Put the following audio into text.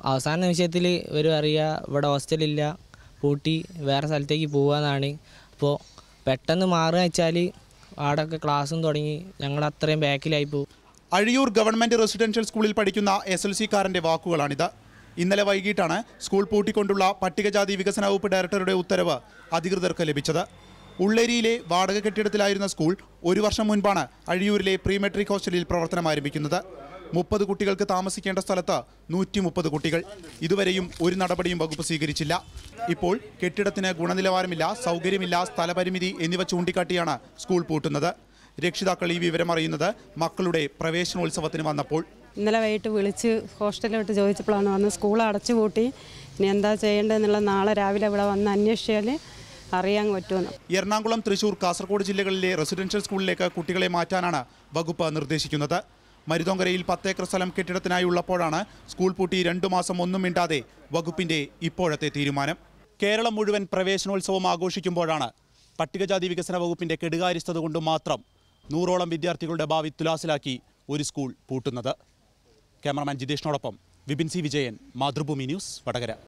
അവസാന നിമിഷത്തിൽ ഇവർ അറിയുക ഇവിടെ ഹോസ്റ്റലില്ല, പൂട്ടി വേറെ സ്ഥലത്തേക്ക് പോകാമെന്നാണ്. അപ്പോൾ പെട്ടെന്ന് മാറുക വെച്ചാൽ അവിടെയൊക്കെ ക്ലാസ്സും തുടങ്ങി ഞങ്ങൾ അത്രയും ബാക്കിലായി പോകും. അഴിയൂർ ഗവൺമെൻറ് റെസിഡൻഷ്യൽ സ്കൂളിൽ പഠിക്കുന്ന SLC-കാരൻ്റെ വാക്കുകളാണിത്. ഇന്നലെ വൈകിട്ടാണ് സ്കൂൾ പൂട്ടിക്കൊണ്ടുള്ള പട്ടികജാതി വികസന വകുപ്പ് ഡയറക്ടറുടെ ഉത്തരവ് അധികൃതർക്ക് ലഭിച്ചത്. ഉള്ളേരിയിലെ വാടക കെട്ടിടത്തിലായിരുന്ന സ്കൂൾ 1 വർഷം മുൻപാണ് അഴിയൂരിലെ പ്രീ മെട്രിക് ഹോസ്റ്റലിൽ പ്രവർത്തനം ആരംഭിക്കുന്നത്. 30 കുട്ടികൾക്ക് താമസിക്കേണ്ട സ്ഥലത്ത് 130 കുട്ടികൾ. ഇതുവരെയും ഒരു നടപടിയും വകുപ്പ് സ്വീകരിച്ചില്ല. ഇപ്പോൾ കെട്ടിടത്തിന് ഗുണനിലവാരമില്ല, സൗകര്യമില്ല, സ്ഥലപരിമിതി എന്നിവ ചൂണ്ടിക്കാട്ടിയാണ് സ്കൂൾ പൂട്ടുന്നത്. രക്ഷിതാക്കൾ ഈ വിവരം അറിയുന്നത് മക്കളുടെ പ്രവേശനോത്സവത്തിന് വന്നപ്പോൾ. ഇന്നലെ വൈകിട്ട് വിളിച്ച് ഹോസ്റ്റലിലോട്ട് ചോദിച്ചപ്പോഴാണ് വന്ന് സ്കൂൾ അടച്ചുപൂട്ടി, ഇനി എന്താ ചെയ്യേണ്ടതെന്നുള്ള നാളെ രാവിലെ ഇവിടെ വന്ന് അന്വേഷിച്ചാൽ അറിയാൻ പറ്റുമെന്ന്. എറണാകുളം, തൃശൂർ, കാസർഗോഡ് ജില്ലകളിലെ റെസിഡൻഷ്യൽ സ്കൂളിലേക്ക് കുട്ടികളെ മാറ്റാനാണ് വകുപ്പ് നിർദ്ദേശിക്കുന്നത്. മരുതോങ്കരയിൽ 10 ഏക്കർ സ്ഥലം കെട്ടിടത്തിനായുള്ളപ്പോഴാണ് സ്കൂൾ പൂട്ടി 2 മാസം ഒന്നും മിണ്ടാതെ വകുപ്പിന്റെ ഇപ്പോഴത്തെ തീരുമാനം. കേരളം മുഴുവൻ പ്രവേശനോത്സവം ആഘോഷിക്കുമ്പോഴാണ് പട്ടികജാതി വികസന വകുപ്പിന്റെ കെടുകാര്യസ്ഥത കൊണ്ട് മാത്രം 100ഓളം വിദ്യാർത്ഥികളുടെ ഭാവി തുലാസിലാക്കി ഒരു സ്കൂൾ പൂട്ടുന്നത്. ക്യാമറമാൻ ജിതേഷിനോടൊപ്പം വിപിൻ സി വിജയൻ, മാതൃഭൂമി ന്യൂസ്, വടകര.